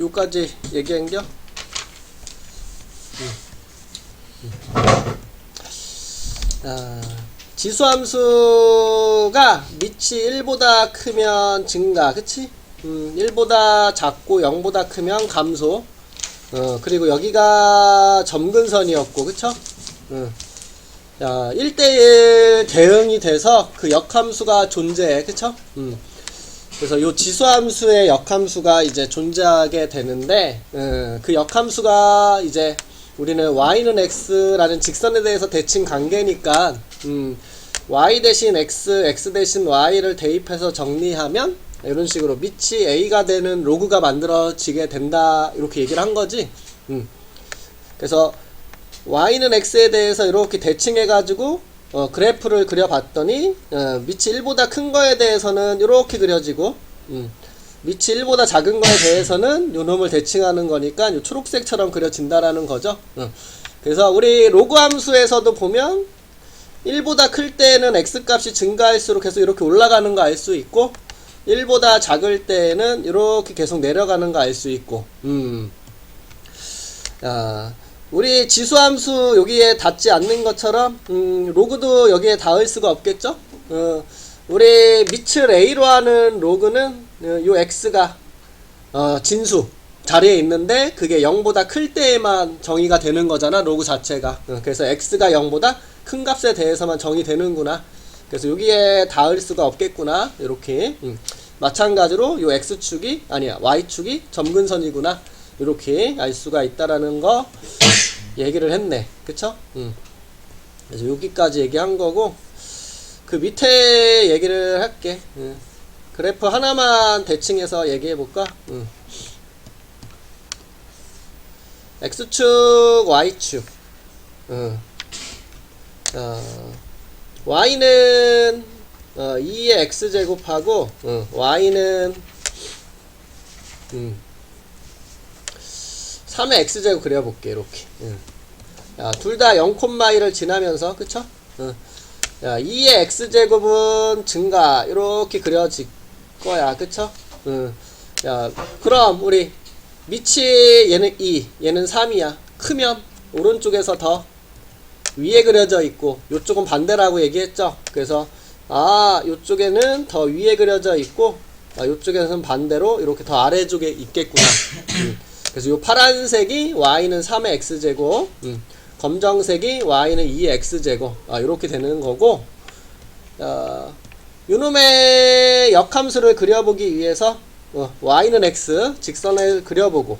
요까지 얘기한겨? 지수함수가 밑이 1보다 크면 증가, 그치? 1보다 작고 0보다 크면 감소. 그리고 여기가 점근선이었고, 그쵸? 자, 1대1 대응이 돼서 그 역함수가 존재해, 그쵸? 그래서 요 지수함수의 역함수가 이제 존재하게 되는데, 그 역함수가 이제 우리는 y는 x라는 직선에 대해서 대칭 관계니까, y 대신 x, x 대신 y를 대입해서 정리하면 이런 식으로 밑이 a가 되는 로그가 만들어지게 된다, 이렇게 얘기를 한 거지. 그래서 y는 x에 대해서 이렇게 대칭해 가지고 그래프를 그려봤더니 밑이 1보다 큰 거에 대해서는 이렇게 그려지고, 밑이 1보다 작은 거에 대해서는 요 놈을 대칭하는 거니까 요 초록색처럼 그려진다라는 거죠. 그래서 우리 로그 함수에서도 보면 1보다 클 때는 x값이 증가할수록 계속 이렇게 올라가는 거 알 수 있고, 1보다 작을 때는 이렇게 계속 내려가는 거 알 수 있고. 우리 지수함수 여기에 닿지 않는 것처럼 로그도 여기에 닿을 수가 없겠죠. 우리 밑을 a로 하는 로그는 요 x가 진수 자리에 있는데 그게 0보다 클 때에만 정의가 되는 거잖아, 로그 자체가. 그래서 x가 0보다 큰 값에 대해서만 정의되는구나. 그래서 여기에 닿을 수가 없겠구나, 이렇게. 마찬가지로 요 x축이 아니야 y축이 점근선이구나, 이렇게 알 수가 있다라는 거 얘기를 했네, 그쵸? 그래서 여기까지 얘기한 거고, 그 밑에 얘기를 할게. 그래프 하나만 대칭해서 얘기해 볼까? x축, y축. y는 2의 x제곱하고 y는 3의 x제곱 그려볼게, 이렇게. 둘 다 0,1을 지나면서, 그쵸? 2의 x제곱은 증가, 이렇게 그려질 거야, 그쵸? 그럼 우리 밑이 얘는 2, 얘는 3이야. 크면 오른쪽에서 더 위에 그려져 있고, 요쪽은 반대라고 얘기했죠? 그래서 요쪽에는 더 위에 그려져 있고, 요쪽에서는 반대로 이렇게 더 아래쪽에 있겠구나. 그래서 요 파란색이 y는 3의 x제곱, 검정색이 y는 2의 x제곱, 이렇게 되는 거고, 요놈의 역함수를 그려보기 위해서 y는 x 직선을 그려보고,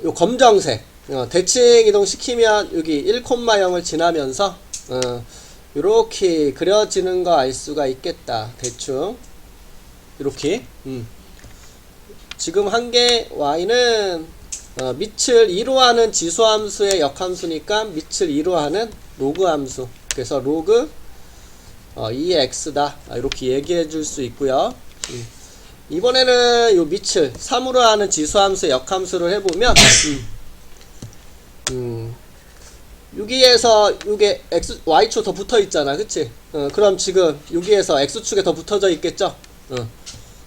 요 검정색 대칭 이동 시키면 여기 1,0을 지나면서 요렇게 그려지는 거 알 수가 있겠다, 대충 이렇게. 지금 한 게 y는 밑을 2로 하는 지수함수의 역함수니까 밑을 2로 하는 로그 함수, 그래서 로그 2의 x다, 이렇게 얘기해 줄 수 있고요. 이번에는 요 밑을 3으로 하는 지수함수의 역함수를 해보면, 여기에서 요게 y축 더 붙어 있잖아, 그치? 그럼 지금 여기에서 x축에 더 붙어져 있겠죠?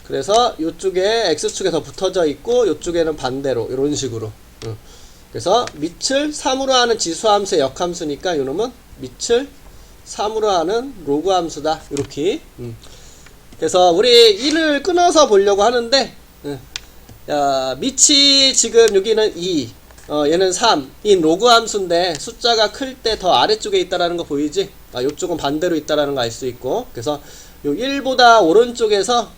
그래서 요쪽에 x축에 더 붙어져 있고, 요쪽에는 반대로 이런 식으로. 그래서 밑을 3으로 하는 지수함수의 역함수니까 요놈은 밑을 3으로 하는 로그 함수다, 이렇게. 그래서 우리 1을 끊어서 보려고 하는데, 밑이 지금 여기는 2, 얘는 3인 로그 함수인데 숫자가 클 때 더 아래쪽에 있다라는 거 보이지? 요쪽은 반대로 있다라는 거 알 수 있고, 그래서 요 1보다 오른쪽에서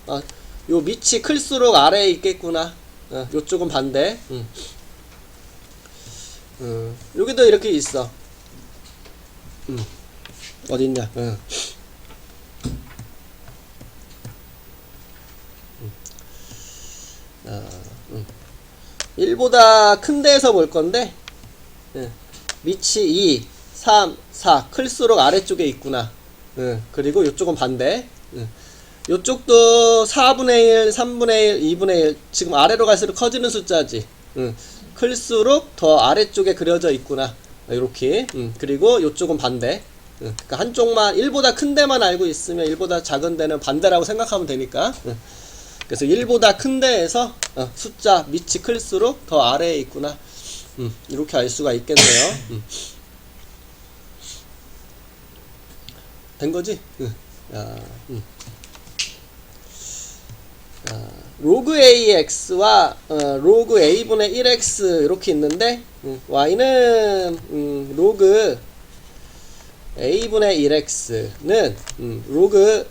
요 밑이 클수록 아래에 있겠구나. 요쪽은 반대. 여기도 이렇게 있어. 어딨냐? 1보다 큰 데에서 볼 건데, 밑이 2, 3, 4 클수록 아래쪽에 있구나. 그리고 요쪽은 반대. 요쪽도 4분의 1, 3분의 1, 2분의 1, 지금 아래로 갈수록 커지는 숫자지. 클수록 더 아래쪽에 그려져 있구나, 이렇게. 그리고 요쪽은 반대. 그러니까 한쪽만 1보다 큰 데만 알고 있으면 1보다 작은 데는 반대라고 생각하면 되니까. 그래서 1보다 큰 데에서 숫자 밑이 클수록 더 아래에 있구나. 이렇게 알 수가 있겠네요. 된 거지? 로그 AX와 로그 A분의 1X 이렇게 있는데 Y는 로그 A분의 1X는 로그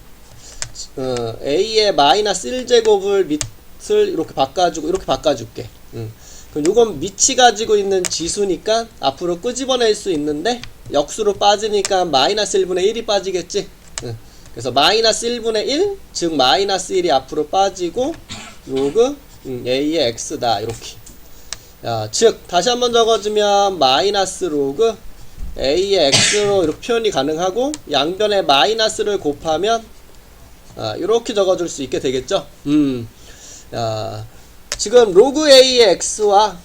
A의 마이너스 1제곱을 밑을 이렇게 바꿔줄게. 그럼 요건 밑이 가지고 있는 지수니까 앞으로 끄집어낼 수 있는데 역수로 빠지니까 마이너스 1분의 1이 빠지겠지. 그래서 마이너스 1분의 1, 즉 마이너스 1이 앞으로 빠지고 로그 A의 X다. 이렇게. 즉 다시 한번 적어주면 마이너스 로그 A의 X로 이렇게 표현이 가능하고 양변에 마이너스를 곱하면 이렇게 적어줄 수 있게 되겠죠. 지금 로그 A의 X와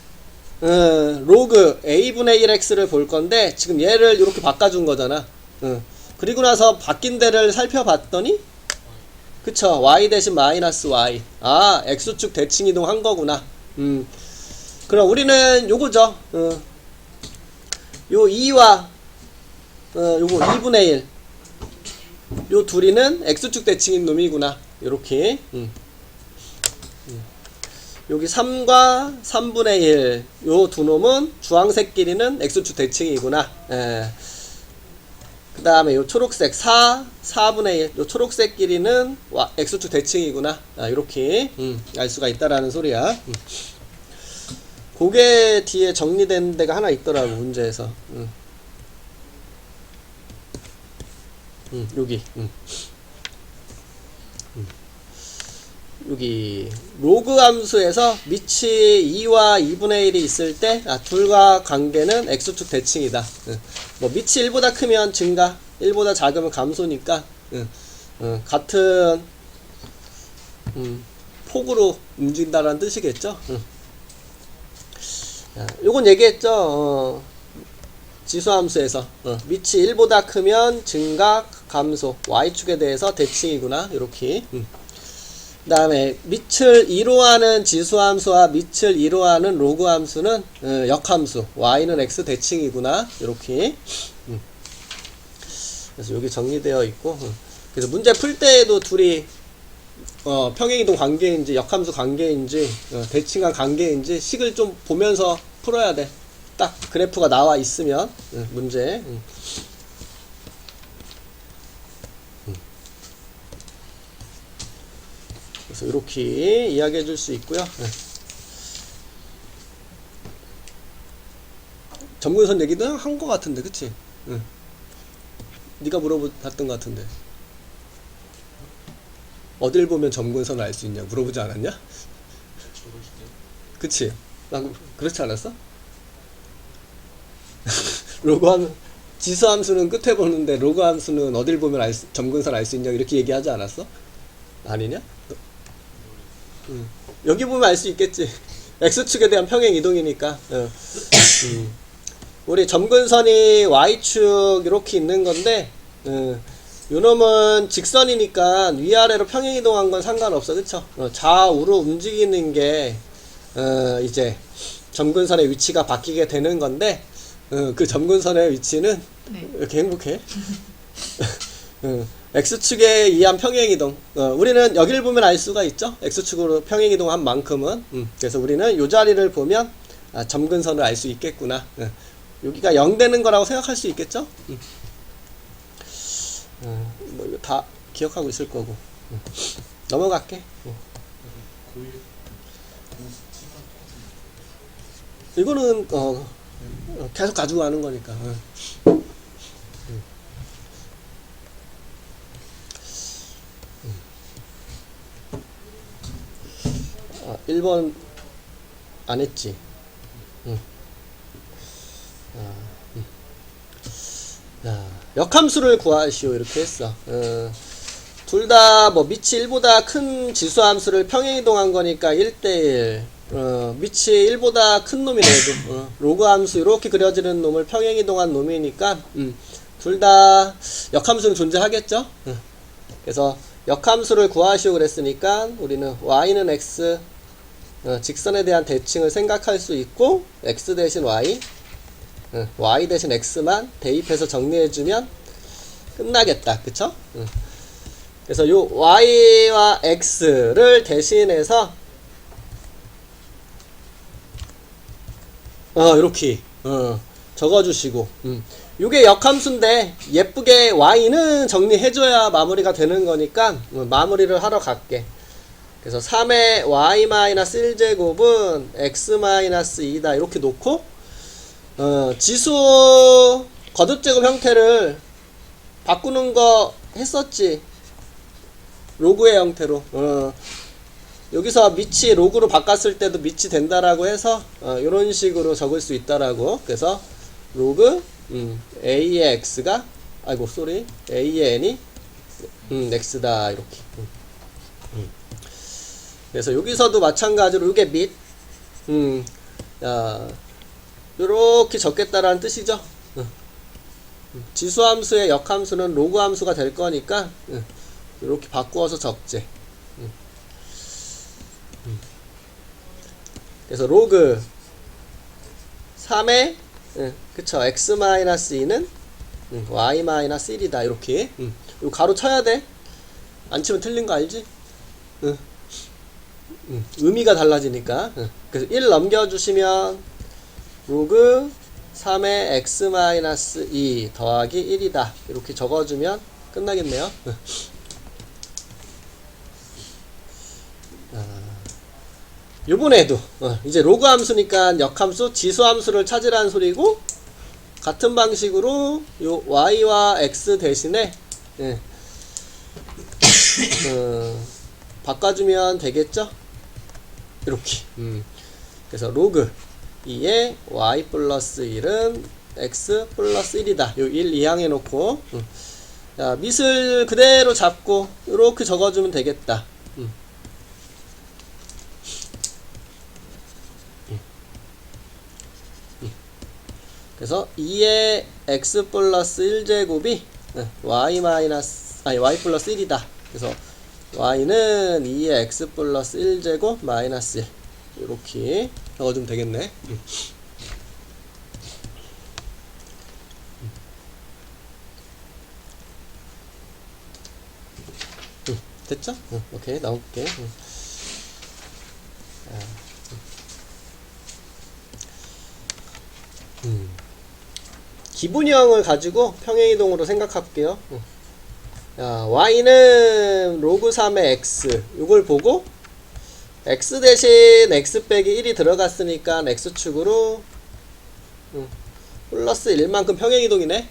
로그 A분의 1X를 볼 건데 지금 얘를 이렇게 바꿔준 거잖아. 그리고 나서 바뀐 데를 살펴봤더니 그쵸, Y 대신 마이너스 Y. X축 대칭 이동 한 거구나. 그럼 우리는 요거죠. 요 2와 요거 2분의 1 요 둘이는 X축 대칭인 놈이구나. 요렇게. 여기 3과 3분의 1 요 두 놈은 주황색 길이는 X축 대칭이구나. 그 다음에 요 초록색 4분의 1 요 초록색 길이는 X축 대칭이구나. 이렇게 알 수가 있다라는 소리야. 그게 뒤에 정리된 데가 하나 있더라고 문제에서. 여기 여기 로그 함수에서 밑이 2와 2분의 1이 있을 때 둘과 관계는 X축 대칭이다. 뭐 밑이 1보다 크면 증가, 1보다 작으면 감소니까 같은 폭으로 움직인다라는 뜻이겠죠. 요건 얘기했죠. 지수함수에서 밑이 1보다 크면 증가, 감소, Y축에 대해서 대칭이구나. 이렇게. 그 다음에 밑을 2로 하는 지수함수와 밑을 2로 하는 로그함수는 역함수, Y는 X 대칭이구나. 이렇게. 그래서 여기 정리되어 있고, 그래서 문제 풀 때에도 둘이 평행이동 관계인지 역함수 관계인지 대칭한 관계인지 식을 좀 보면서 풀어야 돼. 딱 그래프가 나와 있으면 문제. 그래서 이렇게 이야기해 줄 수 있고요. 점근선 얘기도 한 것 같은데, 그치? 네가 물어봤던 것 같은데. 어딜 보면 점근선을 알 수 있냐 물어보지 않았냐? 그치? 난 그렇지 않았어? 로그함 지수함수는 끝에 보는데 로그함수는 어딜 보면 점근선 알 수 있냐 이렇게 얘기하지 않았어? 아니냐? 여기 보면 알 수 있겠지. X축에 대한 평행 이동이니까. 우리 점근선이 Y축 이렇게 있는 건데 요놈은 직선이니까 위아래로 평행 이동한 건 상관없어. 그쵸? 좌우로 움직이는 게 이제 점근선의 위치가 바뀌게 되는 건데 그 점근선의 위치는 이렇게 행복해. X축에 의한 평행이동. 우리는 여기를 보면 알 수가 있죠. X축으로 평행이동한 만큼은. 그래서 우리는 요 자리를 보면 점근선을 알 수 있겠구나. 여기가 0 되는 거라고 생각할 수 있겠죠. 뭐 이거 다 기억하고 있을 거고. 넘어갈게. 이거는 계속 가지고 가는 거니까. 1번 안 했지. 역함수를 구하시오 이렇게 했어. 둘 다 뭐 밑이 1보다 큰 지수함수를 평행이동한 거니까 1대1. 밑이 1보다 큰 놈이래도 로그함수 이렇게 그려지는 놈을 평행이동한 놈이니까 둘 다 역함수는 존재하겠죠. 그래서 역함수를 구하시오 그랬으니까 우리는 y는 x, 직선에 대한 대칭을 생각할 수 있고 x 대신 y, y 대신 x만 대입해서 정리해주면 끝나겠다. 그쵸? 그래서 요 y와 x를 대신해서 이렇게 적어주시고 요게 역함수인데 예쁘게 y는 정리해줘야 마무리가 되는 거니까 마무리를 하러 갈게. 그래서 3의 y-1제곱은 x-2다 이렇게 놓고 지수 거듭제곱 형태를 바꾸는 거 했었지. 로그의 형태로 여기서 밑이 로그로 바꿨을 때도 밑이 된다라고 해서 이런 식으로 적을 수 있다라고. 그래서 로그 a의 x가 a의 n이 x다 이렇게. 그래서 여기서도 마찬가지로 이게 밑 이렇게 적겠다라는 뜻이죠. 지수함수의 역함수는 로그 함수가 될 거니까 이렇게 바꾸어서 적재. 그래서 로그 3의 그쵸 x-2는 y-1이다 이렇게. 요 가로 쳐야 돼. 안 치면 틀린 거 알지? 의미가 달라지니까. 그래서 1 넘겨주시면 로그 3의 x-2 더하기 1이다 이렇게 적어주면 끝나겠네요. 요번에도 이제 로그 함수니까 역함수 지수함수를 찾으라는 소리고, 같은 방식으로 요 y와 x 대신에 바꿔주면 되겠죠. 이렇게. 그래서 로그 2의 y 플러스 1은 x 플러스 1이다 요 1 이항해 놓고 자, 밑을 그대로 잡고 이렇게 적어주면 되겠다. 그래서 2의 x 플러스 1제곱이 y 플러스 1이다. 그래서 y는 2의 x 플러스 1제곱 마이너스 1 이렇게 적어주면 되겠네. 됐죠? 오케이, 나올게. 기분형을 가지고 평행이동으로 생각할게요. y는 로그 3의 x 이걸 보고 x 대신 x 빼기 1이 들어갔으니까 x축으로 플러스 1만큼 평행이동이네.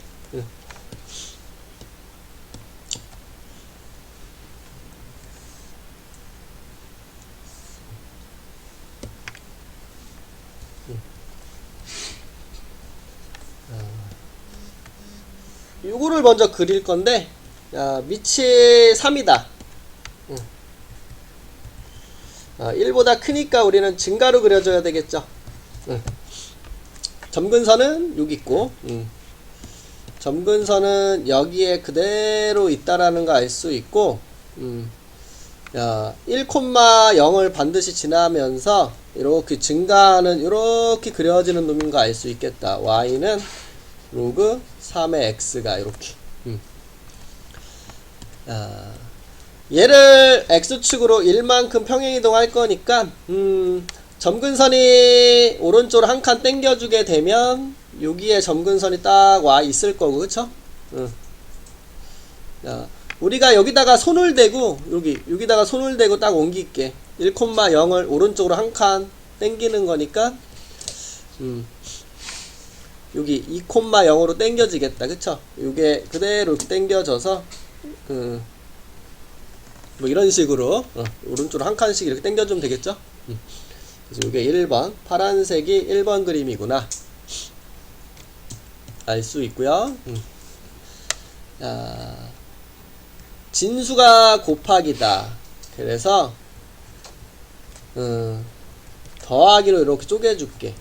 요거를 먼저 그릴 건데 밑이 3이다. 1보다 크니까 우리는 증가로 그려줘야 되겠죠. 점근선은 여기 있고 점근선은 여기에 그대로 있다라는 거 알 수 있고 1,0을 반드시 지나면서 이렇게 증가하는 이렇게 그려지는 놈인 거 알 수 있겠다. y는 로그 3의 x가 이렇게. 얘를 x축으로 1만큼 평행이동 할 거니까 점근선이 오른쪽으로 한 칸 당겨주게 되면 여기에 점근선이 딱 와 있을 거고, 그쵸? 우리가 여기다가 손을 대고 여기다가 손을 대고 딱 옮길게. 1,0을 오른쪽으로 한 칸 당기는 거니까 여기 2,0으로 당겨지겠다. 그쵸? 요게 그대로 당겨져서 뭐 이런 식으로 오른쪽으로 한 칸씩 이렇게 당겨주면 되겠죠? 그래서 요게 1번 파란색이 1번 그림이구나 알 수 있고요. 진수가 곱하기다. 그래서 더하기로 이렇게 쪼개줄게.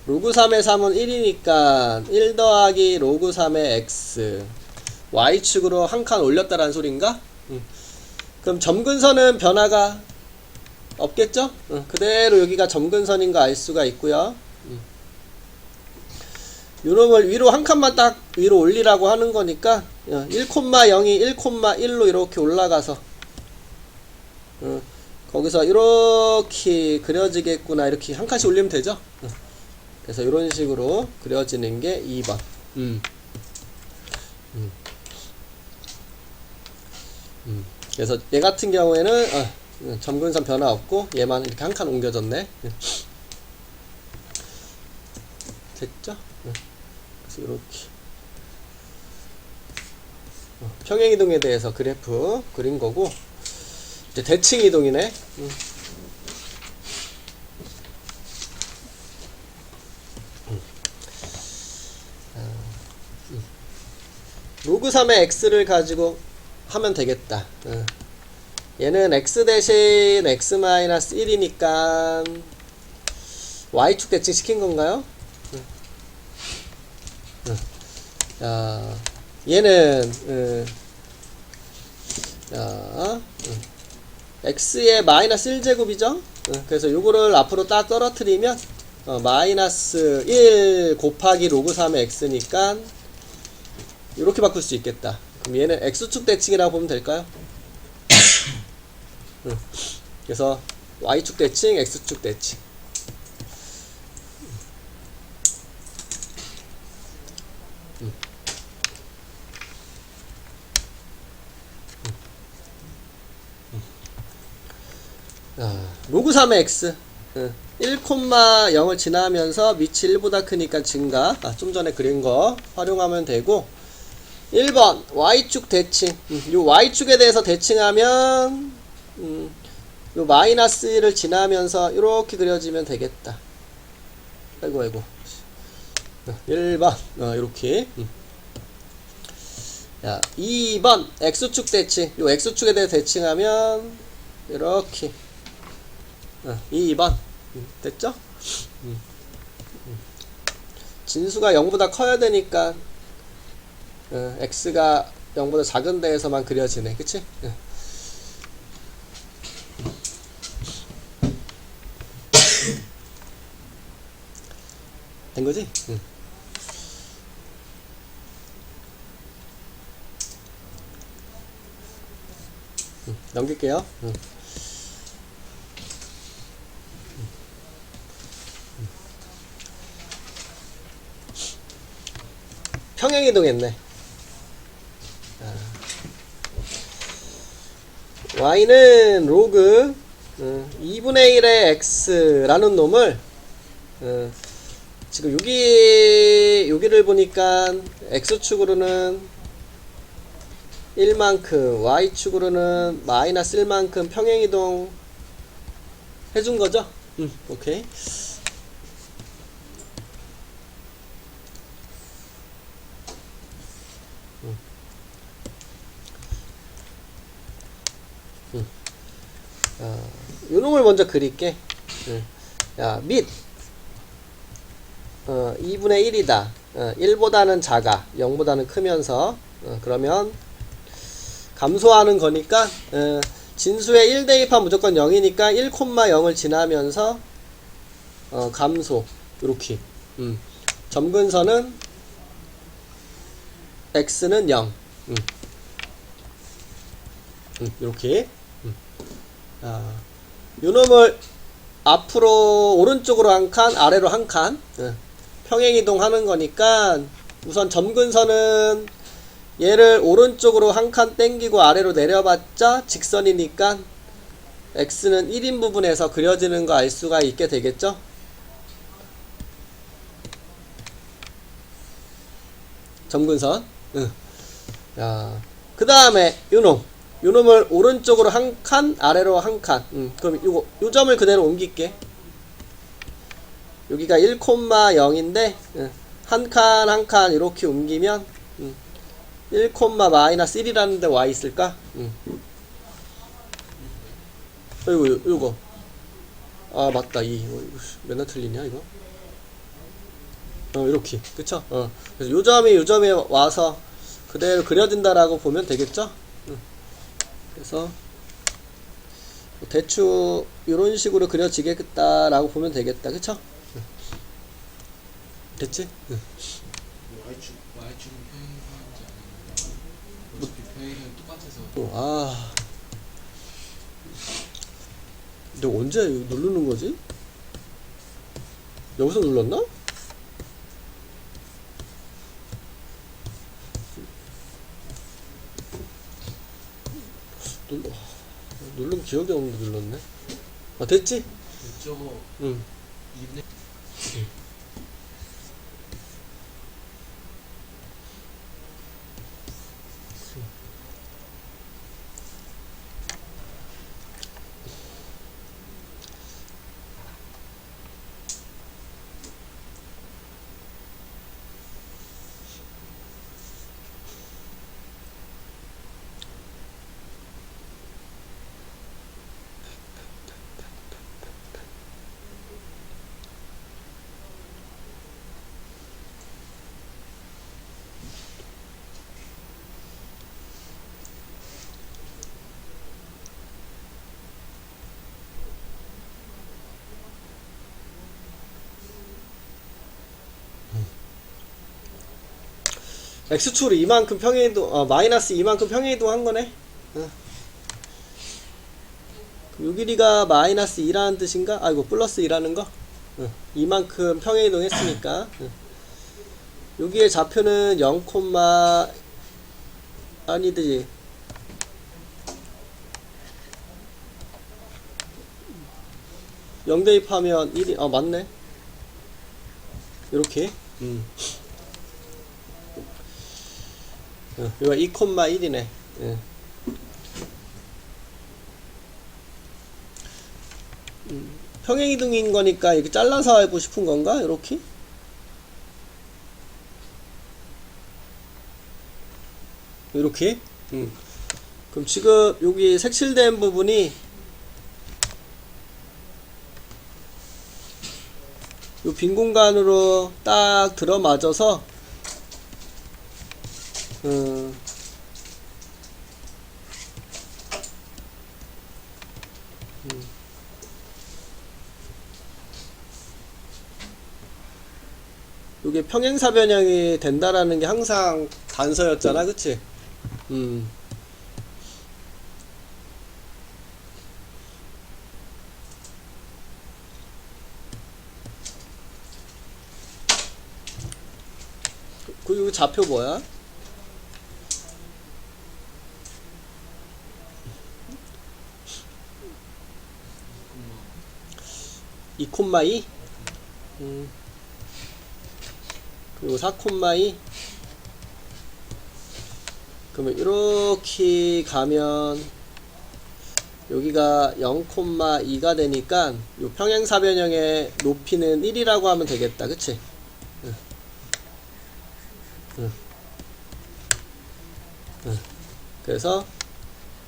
로그 3의 3은 1이니까 1 더하기 로그 3의 x Y축으로 한 칸 올렸다라는 소린가? 그럼 점근선은 변화가 없겠죠? 그대로 여기가 점근선인 거 알 수가 있고요. 요놈을 위로 한 칸만 딱 위로 올리라고 하는 거니까 1,0이 1,1로 이렇게 올라가서 거기서 이렇게 그려지겠구나, 이렇게 한 칸씩 올리면 되죠. 그래서 이런 식으로 그려지는 게 2번. 그래서 얘 같은 경우에는 점근선 변화 없고 얘만 이렇게 한 칸 옮겨졌네. 됐죠? 그래서 이렇게 평행이동에 대해서 그래프 그린 거고, 이제 대칭이동이네. 로그 3의 x를 가지고 하면 되겠다. 얘는 x 대신 x-1이니까 y축 대칭 시킨 건가요? 자, 얘는 x의 마이너스 1제곱이죠? 그래서 요거를 앞으로 딱 떨어뜨리면 마이너스 1 곱하기 로그 3의 x니까 이렇게 바꿀 수 있겠다. 그럼 얘는 x축 대칭이라고 보면 될까요? 그래서 y축 대칭, x축 대칭. 로그 3의 x 1,0을 지나면서 밑이 1보다 크니까 증가. 좀 전에 그린 거 활용하면 되고, 1번 y축 대칭. 요 y축에 대해서 대칭하면 요 마이너스 1을 지나면서 이렇게 그려지면 되겠다. 아이고 1번 이렇게. 자, 2번 x축 대칭. 요 x축에 대해서 대칭하면 이렇게 2번 됐죠? 진수가 0보다 커야 되니까 x가 0보다 작은 데에서만 그려지네. 그치? 된 거지? 넘길게요. 평행이동했네. y는 로그 2분의 1의 x라는 놈을 지금 여기를 보니까 x축으로는 1만큼, y축으로는 마이너스 1만큼 평행이동 해준 거죠? 오케이. 요 놈을 먼저 그릴게. 야, 밑 2분의 1이다. 1보다는 작아. 0보다는 크면서 그러면 감소하는 거니까 진수에 1 대입하면 무조건 0이니까 1,0을 지나면서 감소. 요렇게. 점근선은 x는 0. 요렇게. 요놈을 앞으로 오른쪽으로 한 칸, 아래로 한 칸 평행이동 하는 거니까 우선 점근선은 얘를 오른쪽으로 한 칸 땡기고 아래로 내려봤자 직선이니까 x는 1인 부분에서 그려지는 거 알 수가 있게 되겠죠? 점근선. 그 다음에 요놈을 오른쪽으로 한 칸, 아래로 한 칸. 그럼 요 점을 그대로 옮길게. 여기가 1,0인데 한 칸 한 칸 이렇게 옮기면 1, 마이너스 1이라는 데 y 있을까? 요거 맞다. 맨날 틀리냐 이거? 이렇게. 그쵸? 그래서 요 점에 와서 그대로 그려진다라고 보면 되겠죠. 그래서 대충 이런 식으로 그려지겠다라고 보면 되겠다. 그쵸? 됐지? Y축은 평행하지 않은 어차피 평행은 똑같아서 아, 근데 언제 누르는 거지? 여기서 눌렀나? 누른 기억이 없는데 눌렀네. 아, 됐지? 저거 응. 2분의 X축으로 이만큼 평행이동, 마이너스 이만큼 평행이동 한 거네. 그럼 요 길이가 마이너스 2라는 뜻인가? 아이고, 플러스 2라는 거? 이만큼 평행이동 했으니까. 여기에 좌표는 0, 아니지. 0 대입하면 1이, 맞네. 요렇게. 이거 2,1이네. 평행이동인 거니까 이렇게 잘라서 알고 싶은 건가? 이렇게? 이렇게? 그럼 지금 여기 색칠된 부분이 요 빈 공간으로 딱 들어맞아서 요게 평행사변형이 된다라는 게 항상 단서였잖아, 그치? 그 좌표 뭐야? 2,2? 그리고 4,2? 그러면 이렇게 가면 여기가 0,2가 되니까 요 평행사변형의 높이는 1이라고 하면 되겠다. 그치? 그래서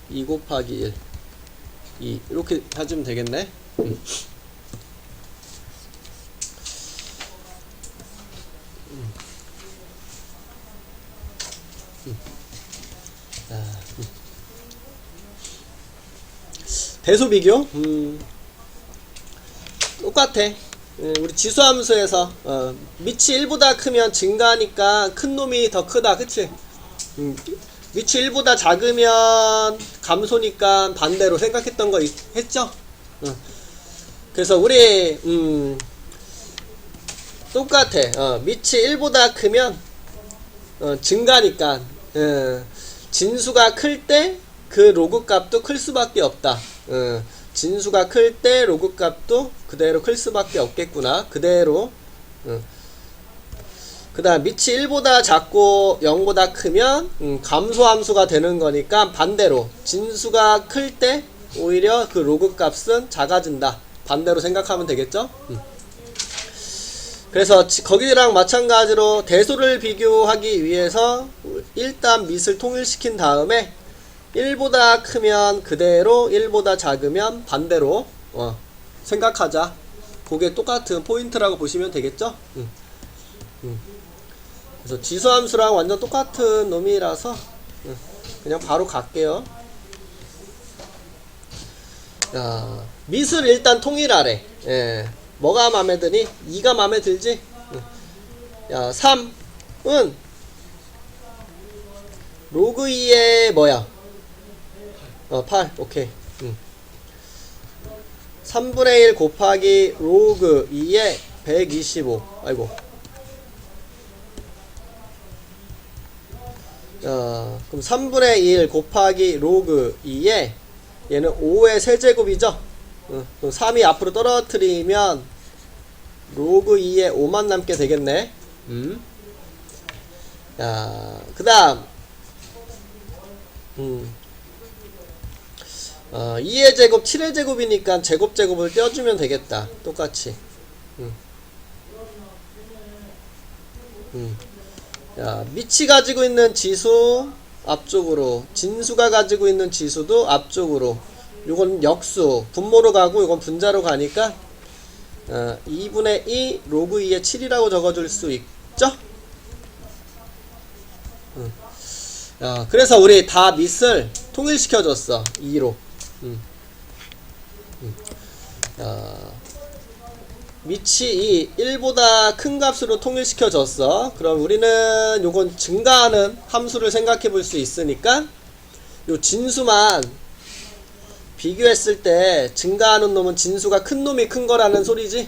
2 곱하기 1 2 이렇게 해주면 되겠네. 대소 비교? 똑같아. 우리 지수함수에서 밑이 1보다 크면 증가하니까 큰 놈이 더 크다. 그치? 밑이 1보다 작으면 감소니까 반대로 생각했던 거 했죠? 그래서 우리 똑같아. 밑이 1보다 크면 증가니까 진수가 클 때 그 로그 값도 클 수밖에 없다. 진수가 클 때 로그 값도 그대로 클 수밖에 없겠구나. 그대로. 그 다음 밑이 1보다 작고 0보다 크면 감소함수가 되는 거니까 반대로 진수가 클 때 오히려 그 로그 값은 작아진다. 반대로 생각하면 되겠죠? 그래서 거기랑 마찬가지로 대소를 비교하기 위해서 일단 밑을 통일시킨 다음에 1보다 크면 그대로 1보다 작으면 반대로 생각하자. 그게 똑같은 포인트라고 보시면 되겠죠? 그래서 지수함수랑 완전 똑같은 놈이라서 그냥 바로 갈게요. 야, 밑을 일단 통일하래. 예. 뭐가 마음에 드니? 2가 마음에 들지? 야, 3은 로그 2의 뭐야? 8. 오케이. 3분의 1 곱하기 로그 2의 125. 아이고. 그럼 3분의 1 곱하기 로그 2에 얘는 5의 세제곱이죠? 그럼 3이 앞으로 떨어뜨리면 로그 2에 5만 남게 되겠네. 자, 그 다음 2의 제곱 7의 제곱이니까 제곱을 떼어주면 되겠다. 똑같이. 자, 밑이 가지고 있는 지수 앞쪽으로, 진수가 가지고 있는 지수도 앞쪽으로. 요건 역수 분모로 가고 요건 분자로 가니까 2분의 2 로그 2의 7이라고 적어줄 수 있죠? 그래서 우리 다 밑을 통일시켜줬어. 2로. 밑이 1보다 큰 값으로 통일시켜줬어. 그럼 우리는 요건 증가하는 함수를 생각해 볼 수 있으니까 요 진수만 비교했을 때 증가하는 놈은 진수가 큰 놈이 큰 거라는 소리지.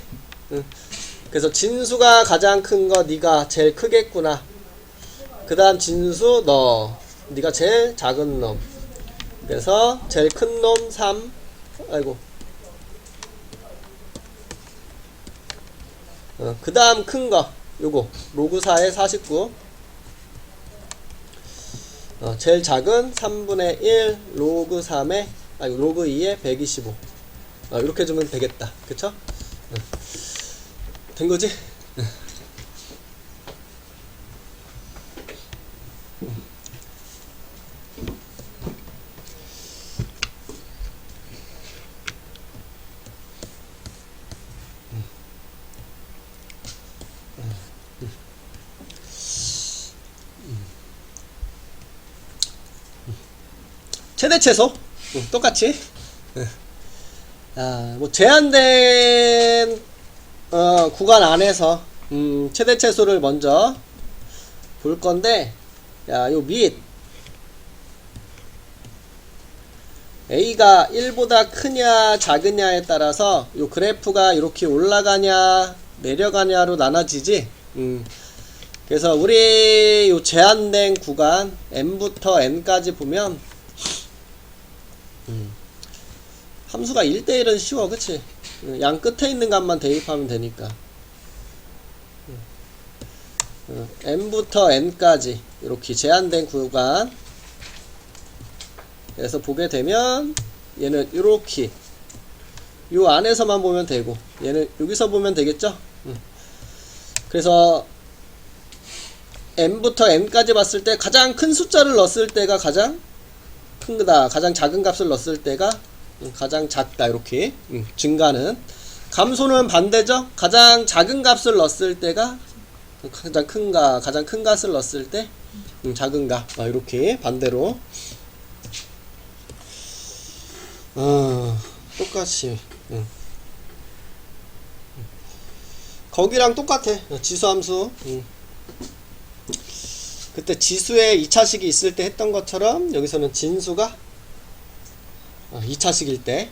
그래서 진수가 가장 큰 거 네가 제일 크겠구나. 그 다음 진수 너 네가 제일 작은 놈. 그래서 제일 큰 놈 3. 아이고. 그 다음 큰 거 요거 로그 4의 49. 제일 작은 3분의 1 로그 3의 아니 로그 2의 125. 이렇게 주면 되겠다. 그쵸? 된 거지? 최대 최소 똑같이. 뭐 제한된 구간 안에서 최대 최소를 먼저 볼 건데, 야, 요 밑 A가 1보다 크냐 작으냐에 따라서 요 그래프가 이렇게 올라가냐 내려가냐로 나눠지지. 그래서 우리 요 제한된 구간 m부터 n까지 보면 함수가 1대1은 쉬워. 그치? 양 끝에 있는 값만 대입하면 되니까. m부터 n까지 이렇게 제한된 구간 에서 보게 되면 얘는 이렇게 요 안에서만 보면 되고 얘는 여기서 보면 되겠죠? 그래서 m부터 n까지 봤을 때 가장 큰 숫자를 넣었을 때가 가장 큰 거다. 가장 작은 값을 넣었을 때가 가장 작다. 이렇게 증가는. 감소는 반대죠. 가장 작은 값을 넣었을 때가 가장 큰가, 가장 큰 값을 넣었을 때 작은가. 이렇게 반대로. 똑같이. 거기랑 똑같아. 지수함수. 그때 지수에 2차식이 있을 때 했던 것처럼 여기서는 진수가 2차식일 때.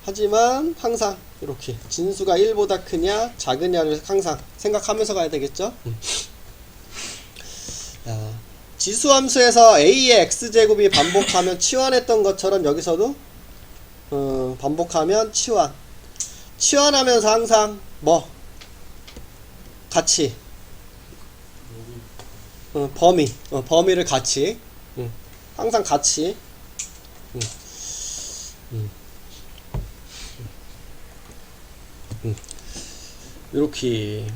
하지만 항상 이렇게 진수가 1보다 크냐 작으냐를 항상 생각하면서 가야 되겠죠. 지수함수에서 a의 x제곱이 반복하면 치환했던 것처럼 여기서도 반복하면 치환하면서 항상 뭐 같이 범위를 같이 항상 같이 이렇게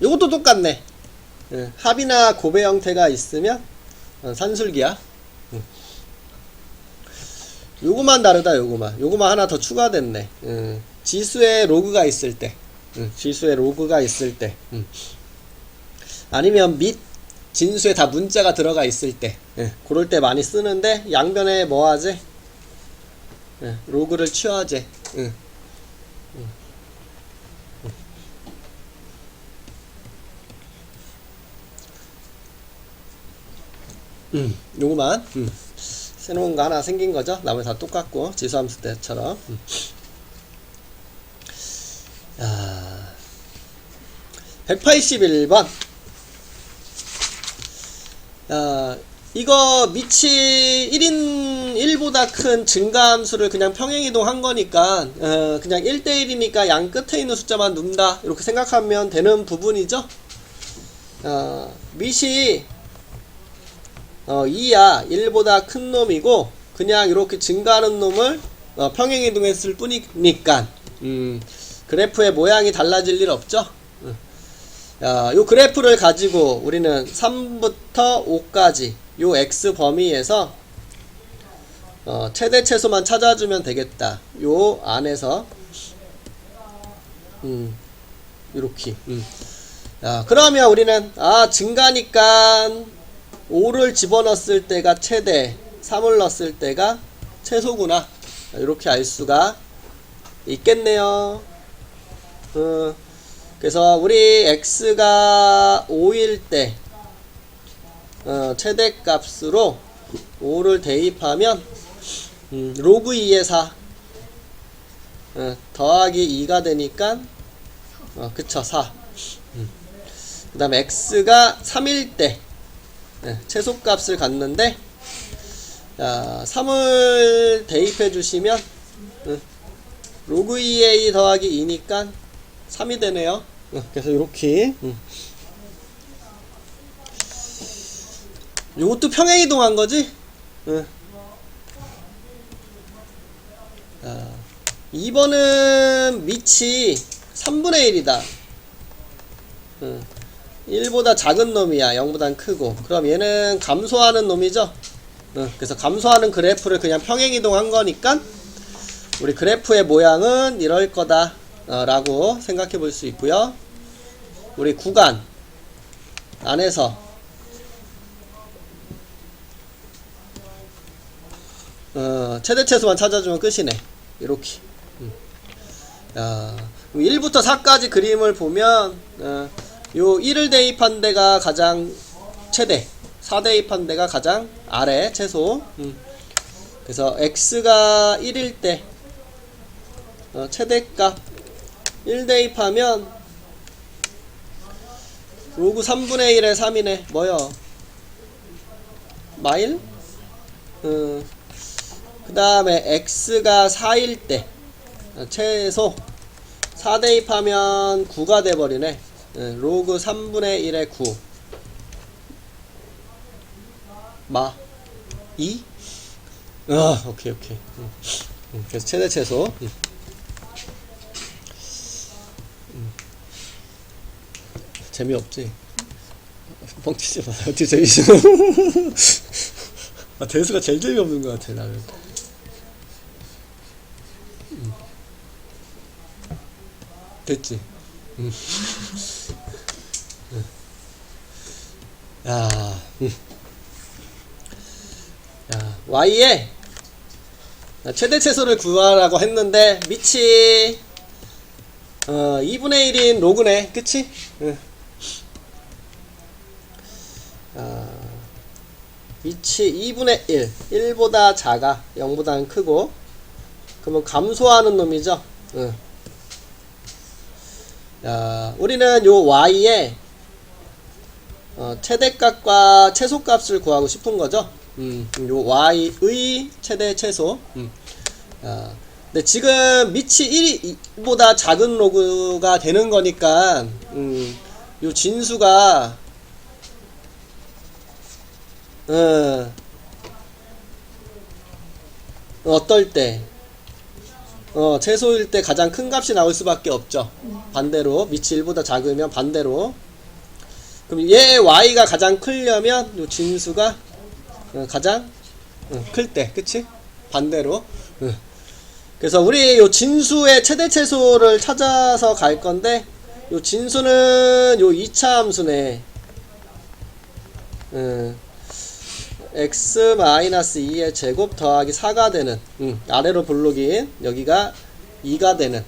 요것도 똑같네. 합이나 곱의 형태가 있으면 산술기야. 요거만 다르다. 요거만 하나 더 추가됐네. 지수에 로그가 있을 때, 지수에 로그가 있을 때, 아니면 및 진수에 다 문자가 들어가 있을 때, 그럴 때 많이 쓰는데, 양변에 뭐 하지? 로그를 취하지. 요거만, 새로운 거 하나 생긴 거죠? 나머지 다 똑같고, 지수함수 때처럼. 181번. 이거 밑이 1보다 큰 증가함수를 그냥 평행이동 한 거니까, 그냥 1대1이니까 양 끝에 있는 숫자만 둔다. 이렇게 생각하면 되는 부분이죠. 밑이 2야 1보다 큰 놈이고, 그냥 이렇게 증가하는 놈을 평행이동했을 뿐이니까, 그래프의 모양이 달라질 일 없죠. 요 그래프를 가지고 우리는 3부터 5까지 요 x 범위에서 최대 최소만 찾아주면 되겠다. 요 안에서 요렇게. 그러면 우리는 증가니까 5를 집어넣었을 때가 최대, 3을 넣었을 때가 최소구나. 이렇게 알 수가 있겠네요. 그래서 우리 x가 5일 때 최대값으로 5를 대입하면 로그 2의 4 더하기 2가 되니까 그쵸 4. 그 다음에 x가 3일 때 최소값을 갖는데 3을 대입해 주시면 로그 2의 2 더하기 2니까 3이 되네요. 그래서 요렇게 요것도 평행이동한 거지. 2번은 밑이 3분의 1이다 1보다 작은 놈이야 0보단 크고. 그럼 얘는 감소하는 놈이죠. 그래서 감소하는 그래프를 그냥 평행이동한 거니까 우리 그래프의 모양은 이럴 거다 라고 생각해 볼 수 있고요. 우리 구간 안에서 최대 최소만 찾아주면 끝이네. 이렇게 1부터 4까지 그림을 보면 요 1을 대입한 데가 가장 최대, 4 대입한 데가 가장 아래 최소. 그래서 x가 1일 때 최대값 1 대입하면 로그 3분의 1에 3이네. 뭐요? 마일? 그 다음에 x가 4일 때 최소 4 대입하면 9가 돼버리네. 로그 3분의 1에 9 마 2? 오케이. 그래서 최대 최소. 재미없지? 뻥치지 마. 어떻게 재밌어? 대수가 제일 재미없는 것 같아, 나는. 됐지? y에 최대 최소를 구하라고 했는데 밑이 2분의 1인 로그네. 그치? 밑이 2분의 1 1보다 작아 0보다는 크고. 그러면 감소하는 놈이죠. 우리는 요 y의 최대값과 최소값을 구하고 싶은 거죠. 요 y의 최대 최소. 근데 지금 밑이 1보다 작은 로그가 되는 거니까 요 진수가 어떨 때 최소일 때 가장 큰 값이 나올 수밖에 없죠. 반대로 밑이 1보다 작으면 반대로. 그럼 얘 y가 가장 크려면 요 진수가 가장 클 때, 그치? 반대로. 그래서 우리 요 진수의 최대 최소를 찾아서 갈 건데, 요 진수는 요 2차 함수네. x-2의 제곱 더하기 4가 되는, 아래로 블록인 여기가 2가 되는.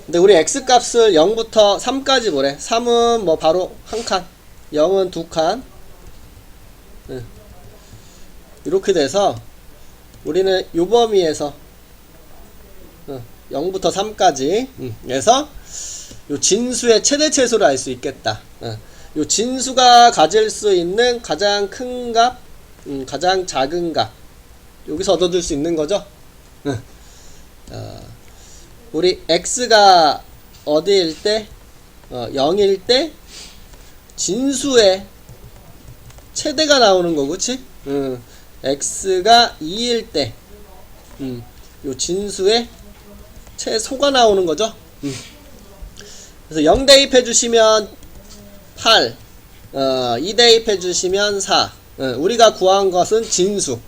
근데 우리 x 값을 0부터 3까지 보래. 3은 뭐 바로 한 칸, 0은 두 칸. 이렇게 돼서 우리는 요 범위에서 0부터 3까지 그래서 요 진수의 최대 최소를 알 수 있겠다. 요 진수가 가질 수 있는 가장 큰 값, 가장 작은 값, 여기서 얻어줄 수 있는 거죠. 우리 x가 어디일 때, 0일 때 진수의 최대가 나오는 거고, 그치? x가 2일 때, 요 진수의 최소가 나오는 거죠. 그래서 0 대입해 주시면 8, 2 대입해 주시면 4. 우리가 구한 것은 진수.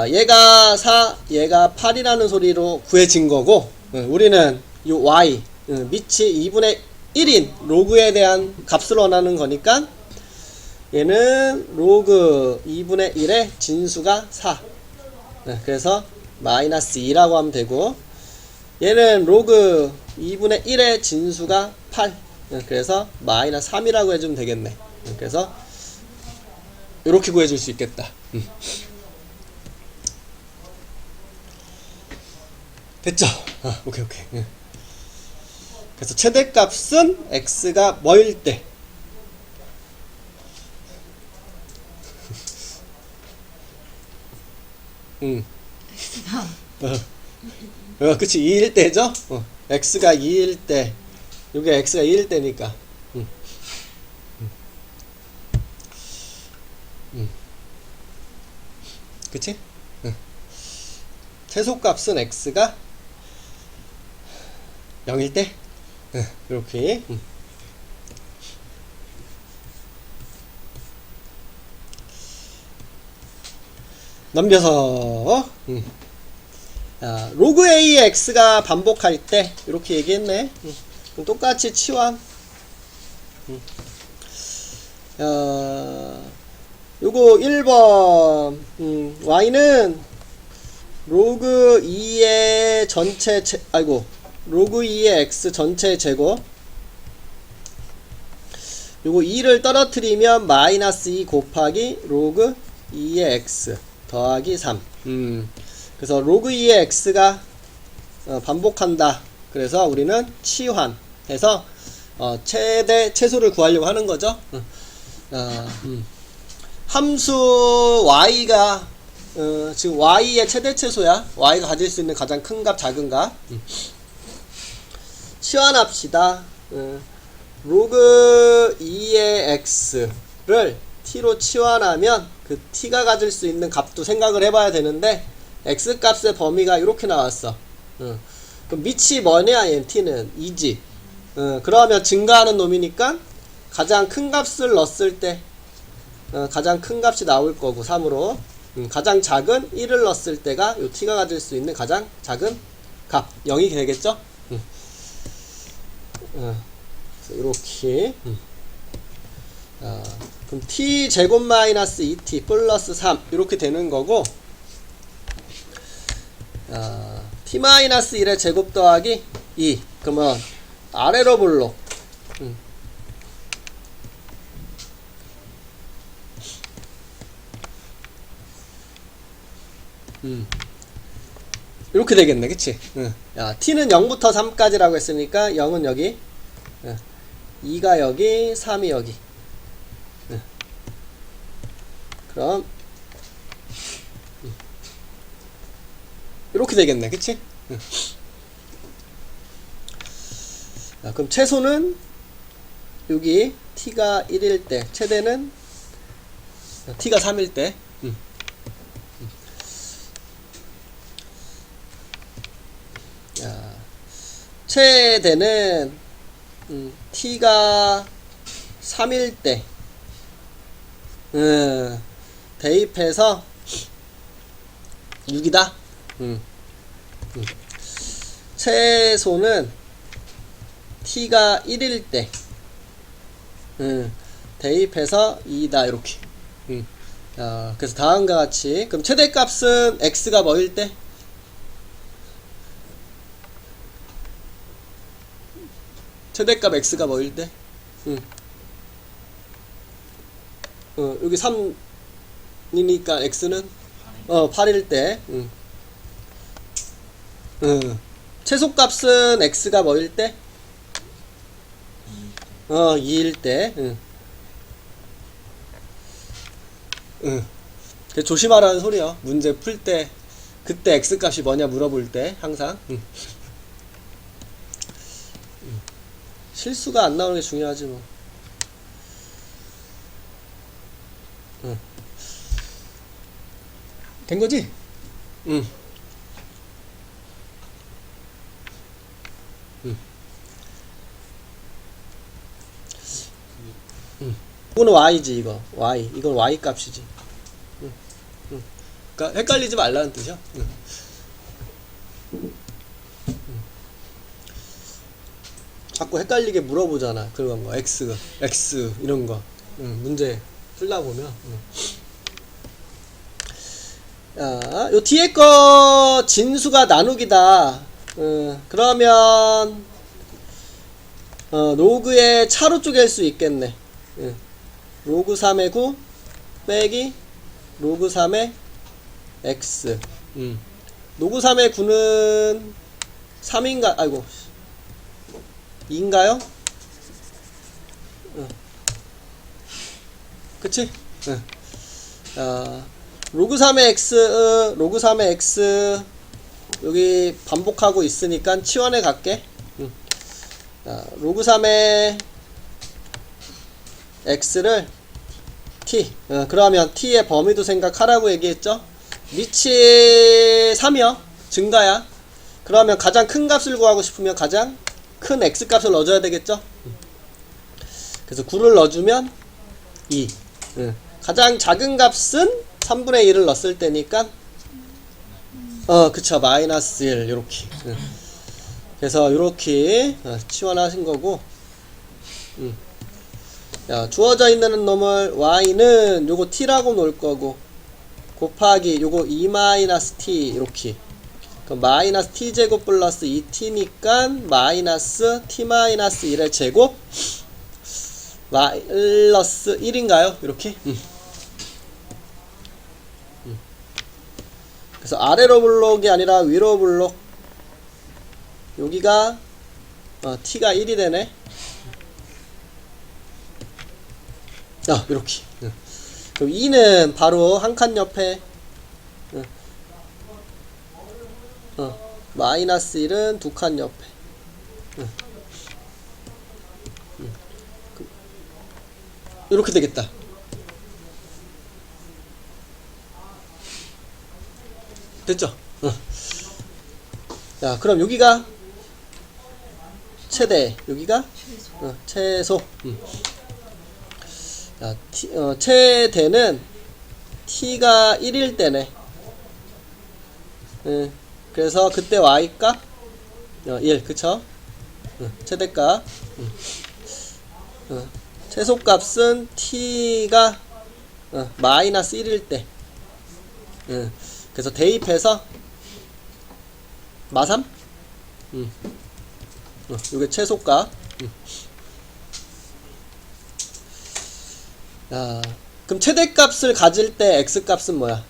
얘가 4, 얘가 8이라는 소리로 구해진 거고, 우리는 요 y, 밑이 2분의 1인 로그에 대한 값을 원하는 거니까, 얘는 로그 2분의 1의 진수가 4. 그래서 마이너스 2라고 하면 되고, 얘는 로그 2분의 1의 진수가 8. 그래서 마이너스 3이라고 해주면 되겠네. 그래서 이렇게 구해줄 수 있겠다. 됐죠? 오케이. 그래서 최대값은 x가 뭐일 때, 그치, 2일 때죠? x가 2일 때, 요게 x가 2일 때니까. 그치? 최소값은 x가 0일 때, 이렇게. 넘겨서, 로그 A의 x가 반복할 때, 이렇게 얘기했네. 그럼 똑같이 치환. 요거 1번, y는 로그 2의 전체 로그 2의 x 전체 제곱. 요거 2를 떨어뜨리면 마이너스 2 곱하기 로그 2의 x 더하기 3. 그래서 로그 2의 x가 반복한다. 그래서 우리는 치환해서 최대 최소를 구하려고 하는 거죠. 함수 y가 지금 y의 최대 최소야. y가 가질 수 있는 가장 큰 값, 작은 값. 치환합시다. 로그 2의 x를 t로 치환하면 그 t가 가질 수 있는 값도 생각을 해봐야 되는데, x 값의 범위가 이렇게 나왔어. 그럼 밑이 뭐냐, 얘 t는 2지. 그러면 증가하는 놈이니까 가장 큰 값을 넣었을 때 가장 큰 값이 나올 거고, 3으로. 가장 작은 1을 넣었을 때가 요 t가 가질 수 있는 가장 작은 값 0이 되겠죠. 이렇게. 그럼 t 제곱 마이너스 2t 플러스 3 이렇게 되는 거고, t 마이너스 1의 제곱 더하기 2. 그러면 아래로 블록. 이렇게 되겠네, 그치? t는 0부터 3까지라고 했으니까 0은 여기, 2가 여기, 3이 여기. 그럼 이렇게 되겠네, 그치? 그럼 최소는 여기 t가 1일 때, 최대는 t가 3일 때. 최대는 t가 3일 때, 대입해서 6이다. 최소는 t가 1일 때 대입해서 2다 이렇게. 그래서 다음과 같이 그럼 최대값은 x가 뭐일 때? 최대값 x가 뭐일 때? 여기 3이니까 x는 8일 때. 최소값은 x가 뭐일 때? 2일 때. 조심하라는 소리야. 문제 풀 때 그때 x값이 뭐냐 물어볼 때 항상. 실수가 안 나오는 게 중요하지 뭐. 된 거지? 이거는 y지 이거 y 이건 y 값이지. 그러니까 헷갈리지 말라는 뜻이야. 자꾸 헷갈리게 물어보잖아. 그런 거 x 이런 거. 문제 풀다 보면. 야, 요 뒤에 거 진수가 나누기다. 그러면 로그의 차로 쪼갤 수 있겠네. 로그 3의 9 빼기 로그 3의 x. 로그 3의 9는 3인가 아이고 2인가요? 그치? 로그 3의 x 로그 3의 x 여기 반복하고 있으니까 치환해 갈게. 로그 3의 x를 t. 그러면 t의 범위도 생각하라고 얘기했죠. 밑이 3이요. 증가야. 그러면 가장 큰 값을 구하고 싶으면 가장 큰 x 값을 넣어줘야 되겠죠. 그래서 9를 넣어주면 2. 가장 작은 값은 3분의 1을 넣었을 때니까 그쵸. 마이너스 1 요렇게. 그래서 요렇게 치환하신 거고. 야, 주어져 있는 놈을 y는 요거 t라고 놓을 거고 곱하기 요거 2-t 이렇게. 그럼 마이너스 t제곱 플러스 2t니까 마이너스 t-1의 제곱 마이너스 1인가요? 이렇게. 그래서 아래로 블록이 아니라 위로 블록. 여기가 t가 1이 되네. 이렇게. 그럼 2는 바로 한 칸 옆에. 마이너스 1은 두 칸 옆에. 이렇게 되겠다. 됐죠? 자, 그럼 여기가 최대, 여기가 최소. 자, 최대는 t가 1일 때네. 그래서 그때 y값 1, 그쵸? 최대값. 최소값은 t가 마이너스 1일 때. 그래서 대입해서 마3? 요게 최소값. 그럼 최대값을 가질 때 x값은 뭐야?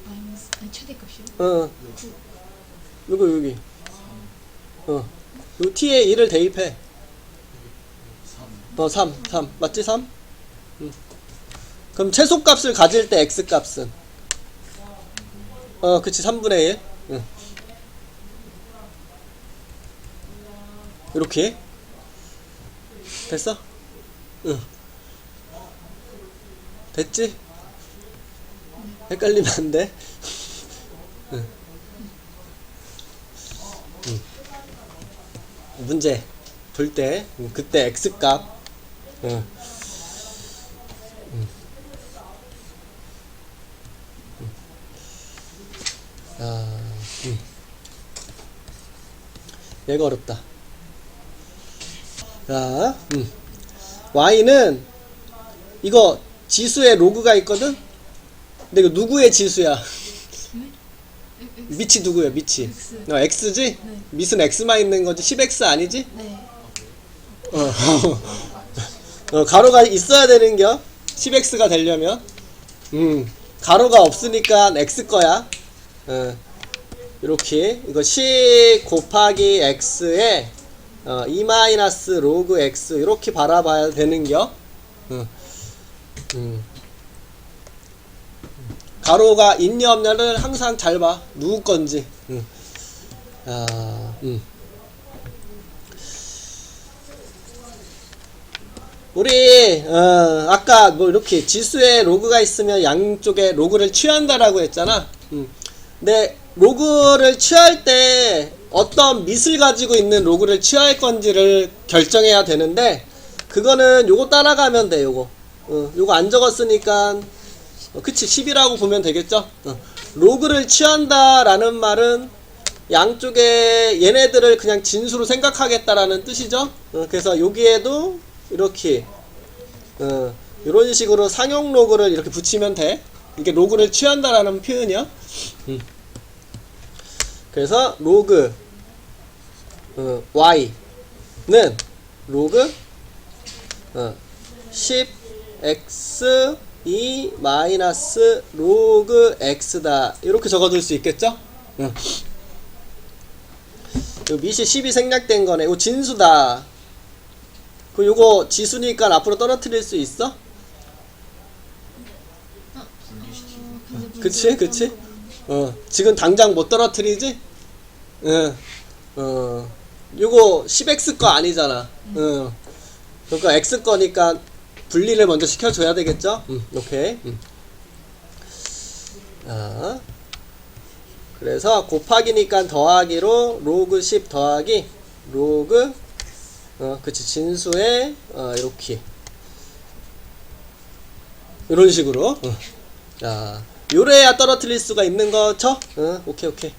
마이너스 최대값이요? 요거 여기. 요 t에 1을 대입해. 3 맞지? 3? 그럼 최소값을 가질 때 x값은 그치 3분의 1. 이렇게 됐어? 됐지? 헷갈리면 안 돼. 문제 풀 때 그때 x값 얘가 어렵다. 자, y는 이거 지수에 로그가 있거든? 근데 이거 누구의 지수야? 밑이 누구야, 밑이? X. x지? 네. 밑은 x만 있는 거지? 10x 아니지? 네. 가로가 있어야 되는겨? 10x가 되려면? 가로가 없으니까 x 거야. 이렇게 이거 10 곱하기 x에 2 마이너스 로그 x 이렇게 바라봐야 되는겨. 가로가 있냐 없냐를 항상 잘 봐. 누구 건지. 우리 아까 뭐 이렇게 지수에 로그가 있으면 양쪽에 로그를 취한다라고 했잖아. 근데 로그를 취할 때 어떤 밑을 가지고 있는 로그를 취할 건지를 결정해야 되는데 그거는 요거 따라가면 돼. 요거 안 적었으니까 그치 10이라고 보면 되겠죠. 로그를 취한다라는 말은 양쪽에 얘네들을 그냥 진수로 생각하겠다라는 뜻이죠. 그래서 여기에도 이렇게 이런 식으로 상용 로그를 이렇게 붙이면 돼. 이게 로그를 취한다라는 표현이야. 그래서 로그 y는 로그 10x 2 마이너스 로그 x다. 이렇게 적어줄 수 있겠죠? 요 밑이 10이 생략된 거네. 이거 진수다. 그 요거 지수니까 앞으로 떨어뜨릴 수 있어? 그치? 그치? 지금 당장 못 떨어뜨리지? 요거 10x 거 아니잖아. 그러니까 x 거니까 분리를 먼저 시켜줘야 되겠죠? 오케이. 그래서 곱하기니까 더하기로 로그 10 더하기 로그 그치 진수에 이렇게 이런 식으로 자 요래야 떨어뜨릴 수가 있는 거죠? 오케이 오케이.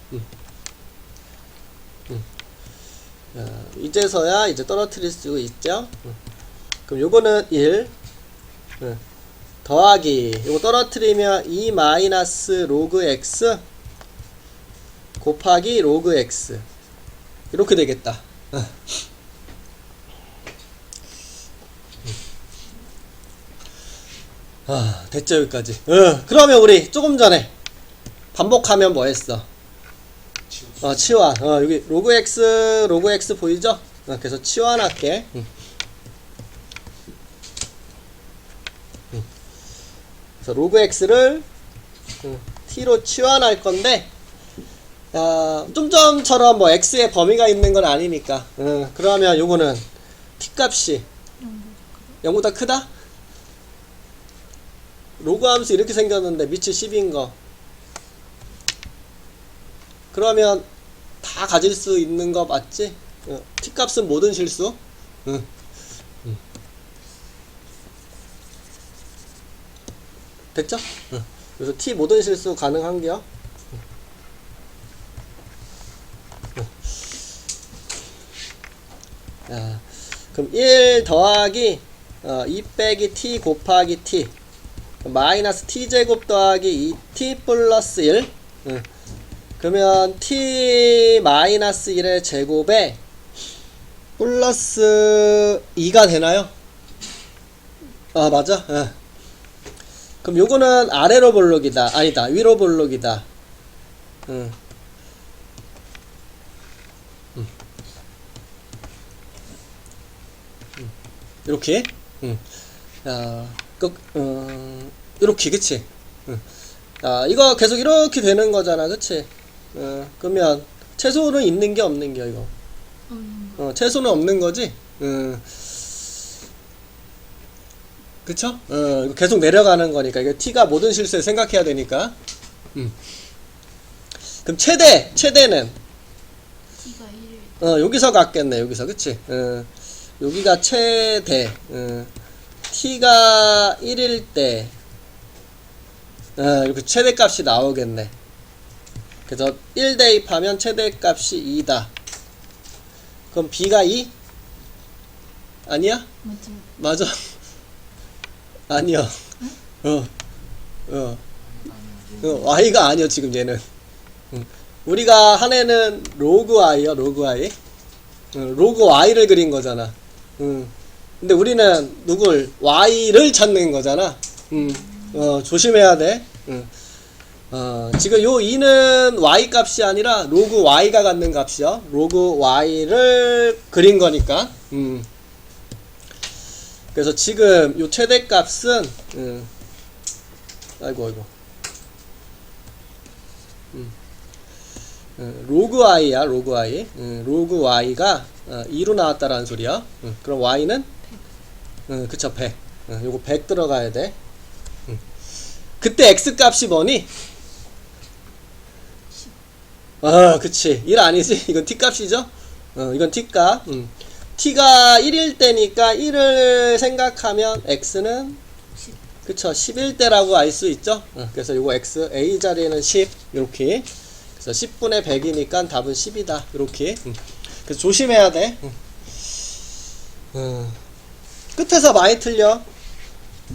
자, 이제서야 이제 떨어뜨릴 수 있죠? 그럼 요거는 1 더하기 요거 떨어뜨리면 2 마이너스 로그 x 곱하기 로그 x 이렇게 되겠다. 됐죠 여기까지. 그러면 우리 조금 전에 반복하면 뭐 했어? 치환. 여기 로그 x 보이죠? 그래서 치환할게. 그래서 로그 x를 t로 치환할 건데 좀 전처럼 뭐 x의 범위가 있는 건 아니니까. 그러면 요거는 t 값이 0보다 크다? 로그 함수 이렇게 생겼는데 밑이 10인 거. 그러면 다 가질 수 있는 거 맞지? t 값은 모든 실수. 됐죠? 그래서 t 모든 실수 가능한겨. 자, 그럼 1 더하기 2 빼기 t 곱하기 t 마이너스 t제곱 더하기 2t 플러스 1 그러면 t 마이너스 1의 제곱에 플러스 2가 되나요? 맞아. 그럼 요거는 아래로 볼록이다. 아니다. 위로 볼록이다. 이렇게. 이렇게, 그치? 이거 계속 이렇게 되는 거잖아, 그치? 그러면 최소는 있는 게 없는 게 이거. 최소는 없는 거지? 그쵸? 이거 계속 내려가는 거니까. 이거 t가 모든 실수에 생각해야 되니까. 그럼 최대는? T가 1. 여기서 갔겠네, 여기서, 그치? 여기가 최대. t가 1일 때 이렇게 최대값이 나오겠네. 그래서 1 대입하면 최대값이 2다. 그럼 b가 2? 아니야? 맞죠. 맞아. 아니야. y가 아니야 지금 얘는. 우리가 한 애는 로그 y야, 로그 y. 로그 y를 그린 거잖아. 근데 우리는 누굴 y를 찾는 거잖아. 조심해야 돼. 지금 요 2는 y 값이 아니라 로그 y가 갖는 값이야. 로그 y를 그린 거니까. 그래서 지금 요 최대값은 아이고 로그 y야, 로그 y. 로그 y가 2로 나왔다라는 소리야. 그럼 y는 그쵸, 100. 요거 100 들어가야 돼. 그때 x 값이 뭐니? 그치. 1 아니지? 이건 t 값이죠? 이건 t 값. t가 1일 때니까 1을 생각하면 x는 그쵸, 11대라고 알 수 있죠? 그래서 요거 x, a 자리에는 10 이렇게. 그래서 10분의 100이니까 답은 10이다 이렇게. 그래서 조심해야 돼. 끝에서 많이 틀려.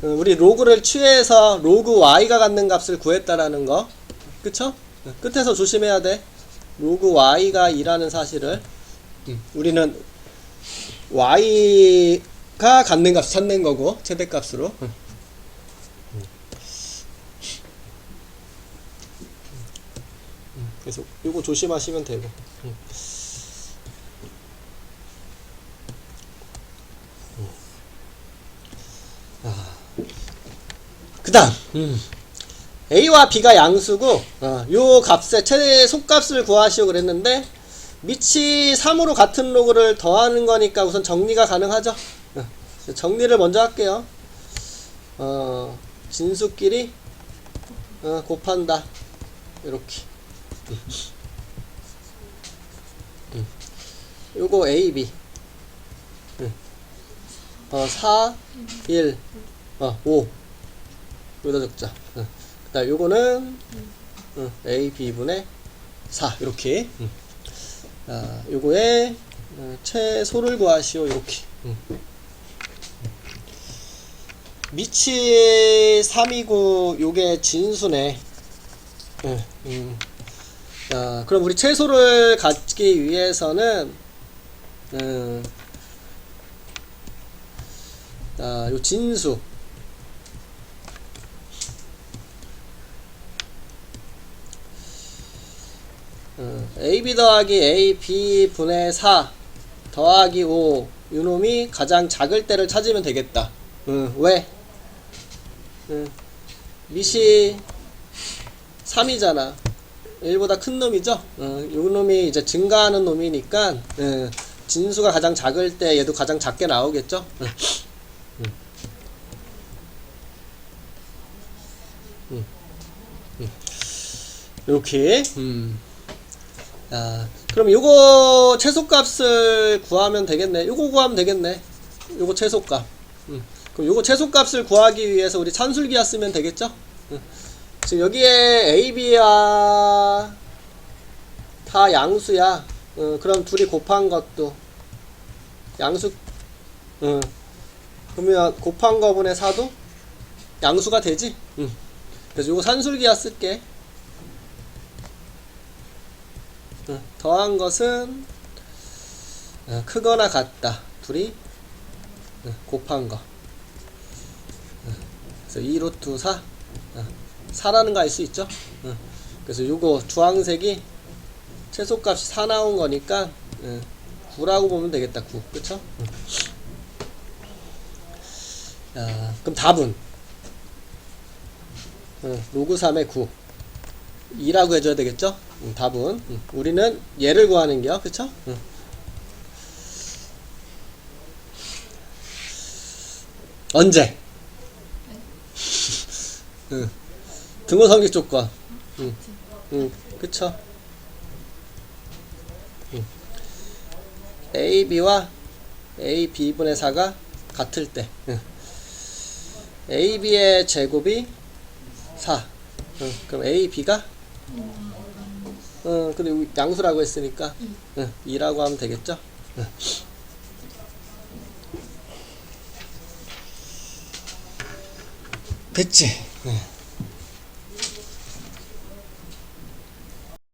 우리 로그를 취해서 로그 y가 갖는 값을 구했다라는 거. 그쵸? 끝에서 조심해야 돼. 로그 y가 2라는 사실을. 우리는 y가 갖는 값 찾는 거고, 최대값으로. 그래서 요거 조심하시면 되고. 그 다음 a와 b가 양수고 요 값의 최소값을 구하시오 그랬는데 밑이 3으로 같은 로그를 더하는 거니까 우선 정리가 가능하죠. 정리를 먼저 할게요. 진수끼리 곱한다 이렇게. 요거 a, b 4, 1, 5 여기다 적자. 그 다음 요거는 a, b분의 4 이렇게. 요거의 최소를 구하시오 이렇게. 밑이 3이고 요게 진수네. 그럼 우리 최소를 갖기 위해서는 요 진수 AB 더하기 AB 분의 4 더하기 5 요놈이 가장 작을 때를 찾으면 되겠다. 왜? 밑이 3이잖아. 1보다 큰 놈이죠? 요놈이 이제 증가하는 놈이니까 진수가 가장 작을 때 얘도 가장 작게 나오겠죠? 이렇게. 그럼 요거 최소값을 구하면 되겠네. 요거 구하면 되겠네. 요거 최소값. 그럼 요거 최소값을 구하기 위해서 우리 산술기하 쓰면 되겠죠? 지금 여기에 A, B와 다 양수야. 그럼 둘이 곱한 것도 양수. 그러면 곱한 거분의 4도 양수가 되지? 그래서 요거 산술기하 쓸게. 더한 것은 크거나 같다. 둘이 곱한 거. 그래서 2 루트 4 4라는 거 알 수 있죠? 그래서 요거 주황색이 최소값이 4 나온 거니까 9라고 보면 되겠다. 9. 그쵸? 그럼 답은 로그 3의 9 2라고 해줘야 되겠죠? 답은 우리는 얘를 구하는 게요. 그쵸? 언제? 등호 성립 조건. 그쵸? A, B와 A, B분의 4가 같을 때. AB의 제곱이 4. 그럼 AB가 그리고 양수라고 했으니까 2라고 하면 되겠죠? 됐지?